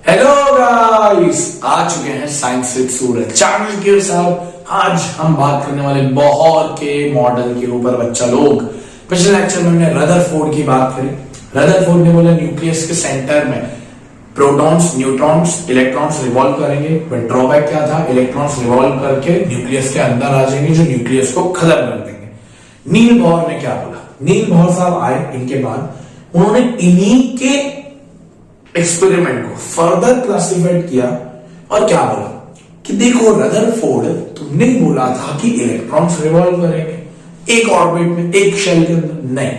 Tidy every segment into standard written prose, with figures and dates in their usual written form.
Hello guys, आ चुके हैं science with Suraj channel के साथ। आज हम बात करने वाले बोहर के मॉडल के ऊपर। बच्चा लोग, पिछले लेक्चर में हमने रदरफोर्ड की बात करी। रदरफोर्ड ने बोला न्यूक्लियस के सेंटर में प्रोटॉन्स, न्यूट्रॉन्स, इलेक्ट्रॉन्स रिवॉल्व करेंगे। बट ड्रॉबैक क्या था? इलेक्ट्रॉन्स रिवॉल्व करके न्यूक्लियस के अंदर आ जाएंगे जो न्यूक्लियस को खत्म कर देंगे। नील बोहर ने क्या बोला? नील बोहर साहब आए, इनके बाद उन्होंने इन्हीं के एक्सपेरिमेंट को फर्दर क्लासिफाइड किया और क्या बोला कि देखो रदरफोर्ड, तुमने बोला था कि इलेक्ट्रॉन्स रिवॉल्व करेंगे एक ऑर्बिट में, एक शेल के अंदर। नहीं,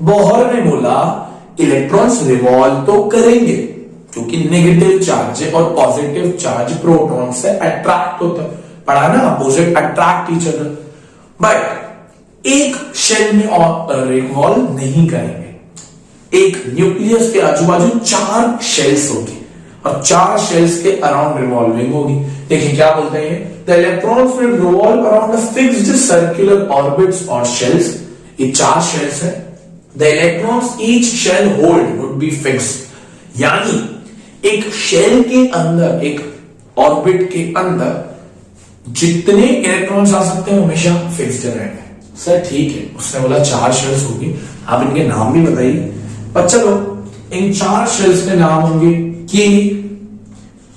बोहर ने बोला इलेक्ट्रॉन्स रिवॉल्व तो करेंगे क्योंकि नेगेटिव चार्ज है और पॉजिटिव चार्ज प्रोटॉन से अट्रैक्ट होता है। पढ़ा ना, opposite attract each other. But एक शेल में रिवॉल्व नहीं करेंगे। एक न्यूक्लियस के आजू बाजू 4 शेल्स होगी और 4 शेल्स के अराउंड रिवॉल्विंग होगी। देखिए क्या बोलते हैं, the electrons will revolve around the fixed circular orbits और शेल्स। ये 4 शेल्स है। The electrons each shell hold would be fixed, यानी एक शेल के अंदर, एक ऑर्बिट के अंदर जितने इलेक्ट्रॉन्स आ सकते हैं हमेशा फिक्स्ड रहेंगे। सर ठीक है, उसने बोला 4 शेल्स होगी, आप इनके नाम भी बताइए। पर चलो, इन 4 शेल्स के नाम होंगे के,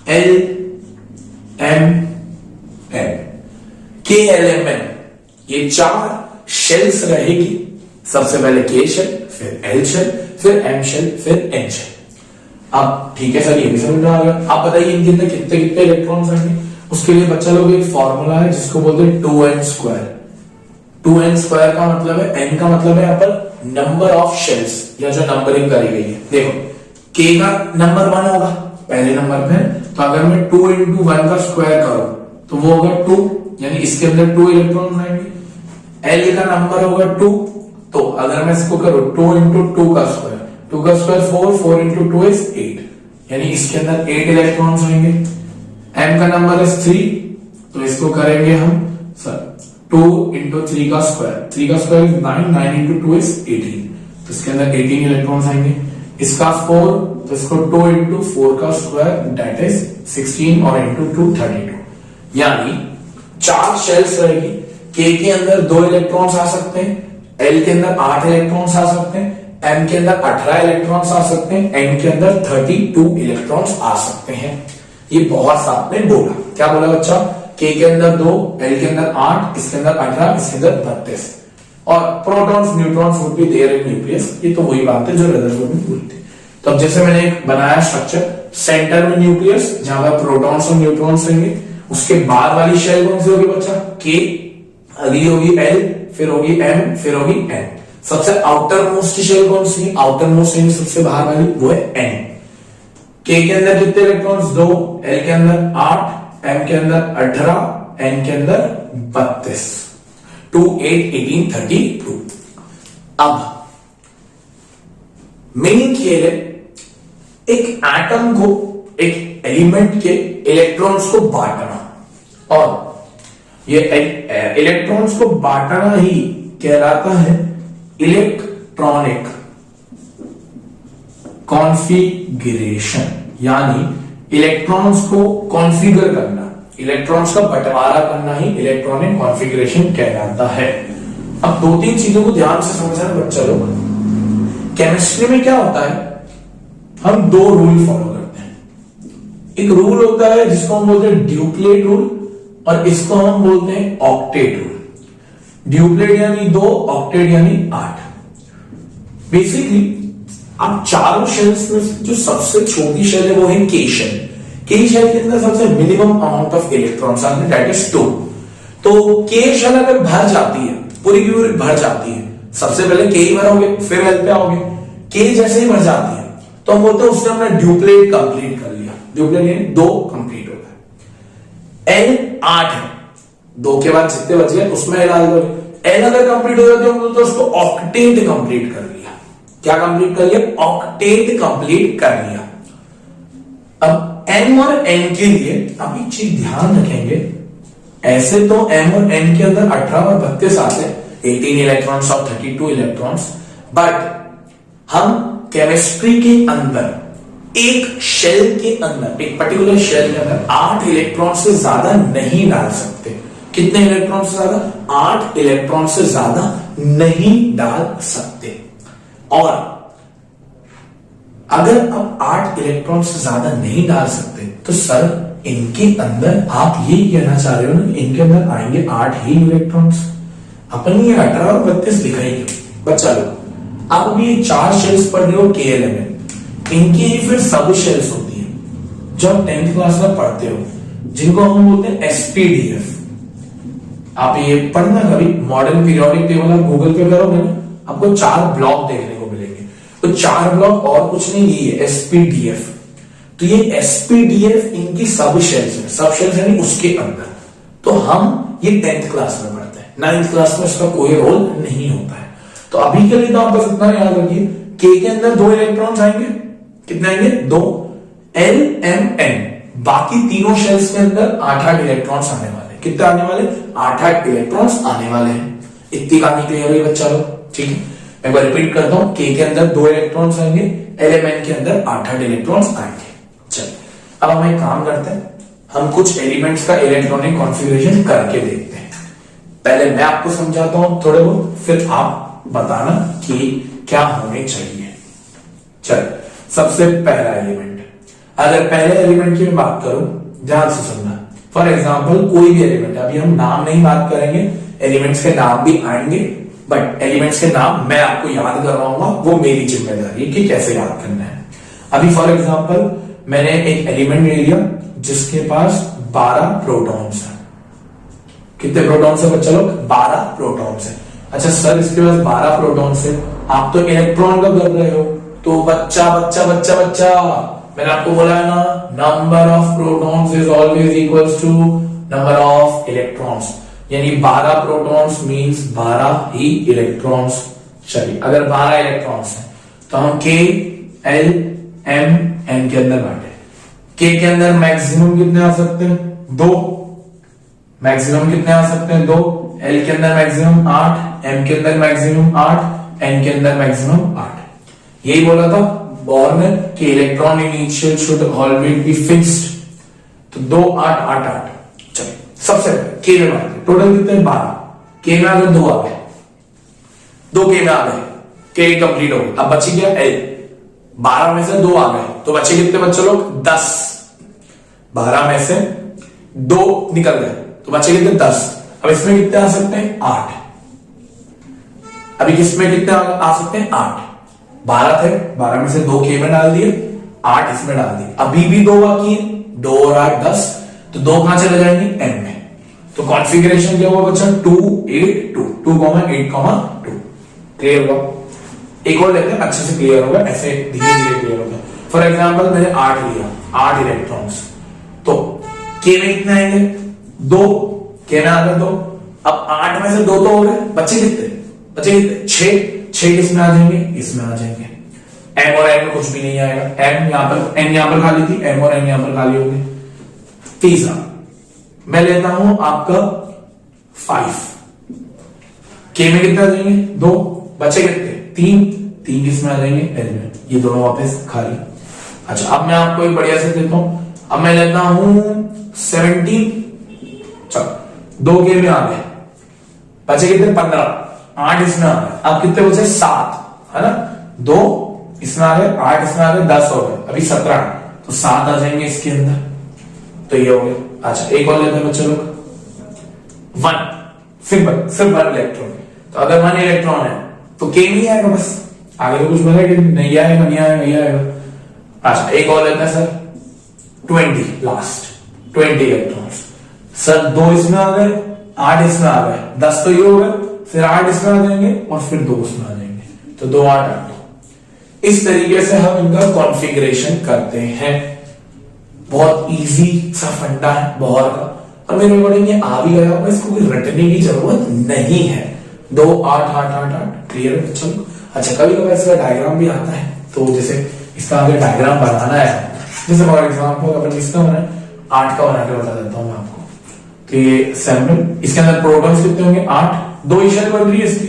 एल, एम, एन। के, एल, एम, एन, ये 4 शेल्स रहेगी। सबसे पहले के शेल, फिर एल शेल, फिर एम शेल, फिर एन शेल। अब ठीक है सर, ये भी समझ में आ गया। आप बताइए इनके अंदर कितने कितने इलेक्ट्रॉन्स आएंगे। उसके लिए बच्चा लोग एक फॉर्मूला है जिसको बोलते हैं 2n स्क्वायर। 2n स्क्वायर का मतलब है, n का मतलब है यहाँ पर नंबर ऑफ शेल्स, या जो नंबरिंग करी गई है। देखो k का नंबर 1 होगा पहले नंबर पे, तो अगर मैं 2 into 1 का स्क्वायर करूं तो वो होगा 2, यानी इसके अंदर 2 इलेक्ट्रॉन आएंगे। l का नंबर होगा 2, तो अगर मैं इसको करूं 2 into 2 का स्क्वायर, 2 का स्क्वायर 4, 4 into 2 is 8, यानी इसके अंदर 8 इलेक्ट्रॉन्स आएंगे। m का नंबर है 3, तो इसको करेंगे हम सर 2 into 3 का स्क्वायर, 3 का स्क्वायर इज 9, 9 into 2 is 18, तो इसके अंदर 18 इलेक्ट्रॉन्स आएंगे। इसका 4, तो इसको 2 into 4 का स्क्वायर दैट इज 16 और into 2 32, यानी 4 शेल्स रहेगी। के अंदर 2 इलेक्ट्रॉन्स आ सकते हैं, एल के अंदर 8 इलेक्ट्रॉन्स आ सकते हैं, एम के अंदर 18 इलेक्ट्रॉन्स आ सकते हैं, एन के अंदर 32 इलेक्ट्रॉन्स आ सकते हैं। ये बहुत साथ में बोला। क्या बोला बच्चा? के अंदर 2, एल के अंदर 8, इसके अंदर 18, इसके अंदर 32, और protons, neutrons would be there in nucleus. ये तो वही बात है जो रदरफोर्ड ने बोली थी। तो अब जैसे मैंने एक बनाया स्ट्रक्चर, सेंटर में न्यूक्लियस जहां पर प्रोटॉन्स और न्यूट्रॉन्स रहेंगे। उसके बाद वाली शेल कौन सी होगी बच्चा? के, अगली होगी एल, फिर होगी एम, फिर होगी एन। सबसे आउटर मोस्ट शेल कौन सी? आउटर मोस्ट यानी सबसे बाहर वाली, वो है एन। के अंदर कितने इलेक्ट्रॉन्स? 2, एल के अंदर 8, एम के अंदर 18, एन के अंदर 32, 2, 8, 18, 32। अब मेन खेल है एक एटम को, एक एलिमेंट के इलेक्ट्रॉन्स को बांटना, और ये इलेक्ट्रॉन्स को बांटना ही कहलाता है इलेक्ट्रॉनिक कॉन्फ़िगरेशन, यानी इलेक्ट्रॉन्स को कॉन्फ़िगर करना, इलेक्ट्रॉन्स का बंटवारा करना ही इलेक्ट्रॉनिक कॉन्फ़िगरेशन कहलाता है। अब 2-3 चीजों को ध्यान से समझना बच्चा लोग। केमिस्ट्री में क्या होता है, हम 2 रूल फॉलो करते हैं। एक रूल होता है जिसको हम बोलते हैं ड्यूप्लेट रूल, और इसको हम बोलते हैं ऑक्टेट रूल। ड्यूप्लेट यानी 2, ऑक्टेट यानी 8। बेसिकली आप चारों शेल्स में जो सबसे छोटी शेल है वो है के शेल। के शेल के अंदर सबसे मिनिमम अमाउंट ऑफ इलेक्ट्रॉन्स आते हैं, दैट इज 2। तो के शेल अगर भर जाती है, पूरी की पूरी भर जाती है, सबसे पहले के ही भरोगे फिर एल पे आओगे। के जैसे ही भर जाती है तो हम बोलते हैं उसने अपना ड्यूप्लेट कंप्लीट कर लिया। ड्यूप्लेट यानी 2 कंप्लीट हो गया। एल 8 है, 2 के बाद जितने बच गए उसमें एल डाल दो। एल अगर कंप्लीट हो जाती है तो उसको ऑक्टेट कंप्लीट कर लिया। क्या कंप्लीट कर लिया? ऑक्टेट कंप्लीट कर लिया। अब एम और एन के लिए आप एक चीज ध्यान रखेंगे, ऐसे तो एम और एन के अंदर 18 और 32 आते हैं, 18 इलेक्ट्रॉन्स और 32 इलेक्ट्रॉन्स, बट हम केमिस्ट्री के अंदर एक शेल के अंदर, एक पर्टिकुलर शेल के अंदर 8 इलेक्ट्रॉन से ज्यादा नहीं डाल सकते। कितने इलेक्ट्रॉन से ज्यादा? 8 इलेक्ट्रॉन से ज्यादा नहीं डाल सकते। और अगर आप 8 इलेक्ट्रॉन से ज्यादा नहीं डाल सकते तो सर इनके अंदर आप ये कहना चाह रहे हो ना, इनके अंदर आएंगे 8 ही इलेक्ट्रॉन्स। अपन ये 18 और 32 लिखा ही क्यों? बच्चा लोग आप अभी ये 4 शेल्स पढ़ रहे हो KLM में, इनकी ही फिर सब शेल्स होती है जो आप 10th क्लास में पढ़ते हो, जिनको हम बोलते हैं SPDF। आप ये पढ़ना कभी, मॉडर्न पीरियोडिक टेबल आप गूगल पे करोगे ना, आपको 4 ब्लॉक देखने को मिलेंगे। तो 4 ब्लॉक और कुछ नहीं, ये SPDF। तो ये SPDF इनकी सब शेल्स है, सब शेल्स यानी उसके अंदर। तो हम ये 10th क्लास में पढ़ते हैं, 9th क्लास में इसका कोई रोल नहीं होता है। तो अभी के लिए तो आप बस इतना याद रखिए, K के अंदर 2 इलेक्ट्रॉन्स आएंगे। कितने आएंगे? 2। L M N बाकी तीनों शेल्स के अंदर 8-8 इलेक्ट्रॉन्स आने वाले। कितने आने वाले? 8-8 इलेक्ट्रॉन्स आने वाले हैं। इतनी कहानी क्लियर हुई बच्चा लोग? ठीक है, मैं बार रिपीट करता हूं, K के अंदर 2 इलेक्ट्रॉन्स आएंगे, LMN के अंदर 8-8 इलेक्ट्रॉन्स आएंगे। चलिए अब हम एक काम करते हैं, हम कुछ एलिमेंट्स का इलेक्ट्रॉनिक कॉन्फ़िगरेशन करके देखते हैं। पहले मैं आपको समझाता हूं थोड़े बहुत, फिर आप बताना कि क्या होने चाहिए। चलिए सबसे पहला एलिमेंट, अगर पहले एलिमेंट की मैं बात करूं, ध्यान से सुनना। फॉर एग्जाम्पल कोई भी एलिमेंट, अभी हम नाम नहीं बात करेंगे, एलिमेंट्स के नाम भी आएंगे, बट एलिमेंट्स के नाम मैं आपको याद करवाऊंगा, वो मेरी जिम्मेदारी है कि कैसे याद करना है। अभी फॉर एग्जाम्पल मैंने एक एलिमेंट ले लिया जिसके पास 12 प्रोटॉन्स है। कितने प्रोटॉन्स है बच्चा लोग? 12 प्रोटॉन्स है। अच्छा सर इसके पास 12 प्रोटॉन्स है, आप तो इलेक्ट्रॉन का कर रहे हो, तो बच्चा बच्चा बच्चा बच्चा मैंने आपको बोला है ना, number of protons is always equals to number of electrons, यानी 12 प्रोटॉन्स मींस 12 ही इलेक्ट्रॉन्स। चलिए अगर 12 इलेक्ट्रॉन्स हैं तो हम K L M N के अंदर बांटे। K के अंदर मैक्सिमम कितने आ सकते हैं? 2। मैक्सिमम कितने आ सकते हैं? 2। L के अंदर मैक्सिमम 8, M के अंदर मैक्सिमम 8, N के अंदर मैक्सिमम 8। यही बोला था बोर ने कि electron initial should always be fixed. तो 2 8 8 8। चलिए सबसे K में बांटे, टोटल कितने? 12। K में अगर 2 आ गए, 2 K में आ गए, K कंप्लीट हो गई। अब बची गया L, 12 में से 2 आ गए तो बचे कितने बच्चे लोग? 10। 12 में से 2 निकल गए तो बचे कितने? 10। अब इसमें कितने आ सकते हैं? 8। अभी किसमें कितने आ सकते हैं? 8। 12 थे, 12 में से 2 K में डाल दिए, 8 इसमें डाल दिए। अभी भी 2 बाकी है, 2 और 8 10, तो 2 कहां चले जाएंगे? M में। तो कॉन्फ़िगरेशन क्या हुआ बच्चा? 2 8 2, 2 8 2। क्लियर हुआ? एक और लेते हैं, अच्छे से क्लियर होगा, ऐसे धीरे धीरे क्लियर होगा। फॉर एग्जाम्पल मैंने 8 लिया, 8 इलेक्ट्रॉन्स, तो K में कितने आएंगे? 2। K में आ गए 2। अब 8 में से 2 तो हो गए, बचे कितने? बचे कितने? 6। 6 किसमें आ जाएंगे? इसमें आ जाएंगे। M और N में कुछ भी नहीं आएगा, M यहां पर, N यहां पर खाली थी, M और N यहां पर खाली होंगे। तीसरा मैं लेता हूं आपका 5। K में कितने आ जाएंगे? 2। बचे कितने? 3। 3 किसमें आ जाएंगे? L में। ये दोनों वापस खाली। अच्छा अब मैं आपको एक बढ़िया से देता हूं, अब मैं लेता हूं 17। चलो 2 K में आ गए, बचे कितने? 15। 8 इसमें आ गए, अब कितने बचे? 7, है ना? 2 इसमें आ गए, 8 इसमें आ गए, 10 हो गए, अभी 17, तो 7 आ जाएंगे इसके अंदर। तो ये हो गया। अच्छा एक और लेते हैं बच्चे लोग, 1। सिंपल, सिर्फ 1 इलेक्ट्रॉन। तो अगर 1 इलेक्ट्रॉन है तो K नहीं आएगा, बस आगे तो कुछ बनेगा नहीं, आएगा नहीं आएगा, नहीं आएगा। अच्छा एक और लेते हैं सर 20, लास्ट 20 इलेक्ट्रॉन्स। सर 2 इसमें आ गए, 8 इसमें आ गए, 10 तो ये हो गए, फिर 8 इसमें आ जाएंगे और फिर 2 इसमें आ जाएंगे, तो 2 8 8। इस तरीके से हम इनका कॉन्फ़िगरेशन करते हैं। बहुत इजी सा फंडा है बोहर का, और मेरे अकॉर्डिंग ये आ भी गया होगा, इसको कोई रटने की जरूरत नहीं है। 2 8 8 8 8 क्लियर है। चलो अच्छा कभी कभी इसका डायग्राम भी आता है, तो जैसे इसका अगर डायग्राम बनाना है, जैसे फॉर एग्जाम्पल अपन इसका बनाए 8 का बना के बता देता हूं मैं आपको। तो ये सैंपल, इसके अंदर प्रोटॉन्स कितने होंगे? 8। 2 शेल बन रही है इसकी,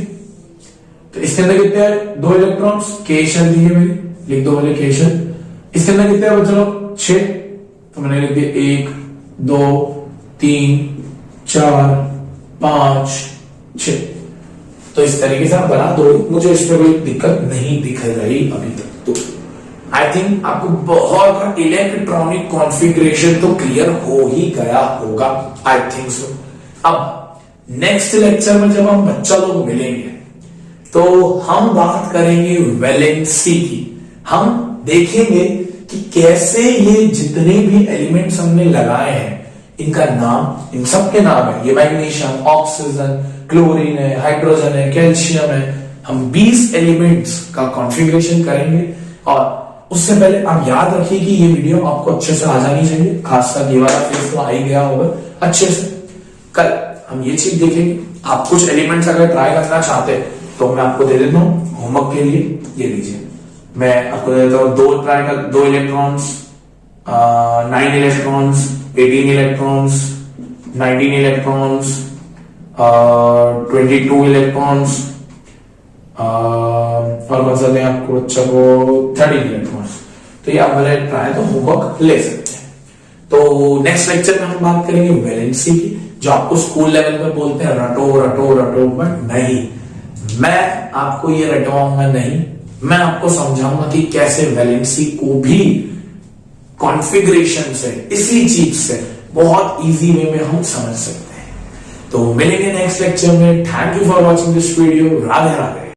तो इसके अंदर कितने हैं? 2 इलेक्ट्रॉन्स। K शेल दी है मेरी, लिख दो पहले K शेल। इसके अंदर कितने बच्चे लोग 6, तो मैंने लिख दिया 1 2 3 4 5 6। तो इस तरीके से आप बना दो, मुझे इसमें कोई दिक्कत नहीं दिख रही अभी तक। तो आई थिंक आपको बहुत का इलेक्ट्रॉनिक कॉन्फ़िगरेशन तो क्लियर हो ही गया होगा, आई थिंक सो। अब नेक्स्ट लेक्चर में जब हम बच्चा लोग मिलेंगे तो हम बात करेंगे वैलेंसी की। हम देखेंगे कि कैसे ये जितने भी एलिमेंट्स हमने लगाए हैं इनका नाम, इन सब के नाम है, ये मैग्नीशियम, ऑक्सीजन, क्लोरीन है, हाइड्रोजन है, कैल्शियम है। हम 20 एलिमेंट्स का कॉन्फ़िगरेशन करेंगे। और उससे पहले आप याद रखिए कि ये वीडियो आपको अच्छे से आ जानी चाहिए, खासकर ये वाला फेस तो आ ही गया होगा अच्छे से। कल हम ये चीज देखेंगे। आप कुछ एलिमेंट्स अगर ट्राई करना चाहते हैं तो मैं आपको दे देता हूं होमवर्क के लिए, ये लीजिए। मैं आपको दे देता हूं 2 electrons, 9 electrons, 18 electrons, 19 electrons, 22 electrons, और कौन सा दें आपको बच्चा को 13 इलेक्ट्रॉन्स। तो ये आप मेरे ट्राई तो होमवर्क ले सकते हैं। तो नेक्स्ट लेक्चर में हम बात करेंगे वैलेंसी की, जो आपको स्कूल लेवल पे बोलते हैं रटो रटो रटो, बट नहीं, मैं आपको ये रटवाऊंगा नहीं, मैं आपको समझाऊंगा कि कैसे वैलेंसी को भी कॉन्फ़िगरेशन से, इसी चीज से बहुत इजी वे में हम समझ सकते हैं। तो मिलेंगे नेक्स्ट लेक्चर में। Thank you for watching this video. Radhe Radhe.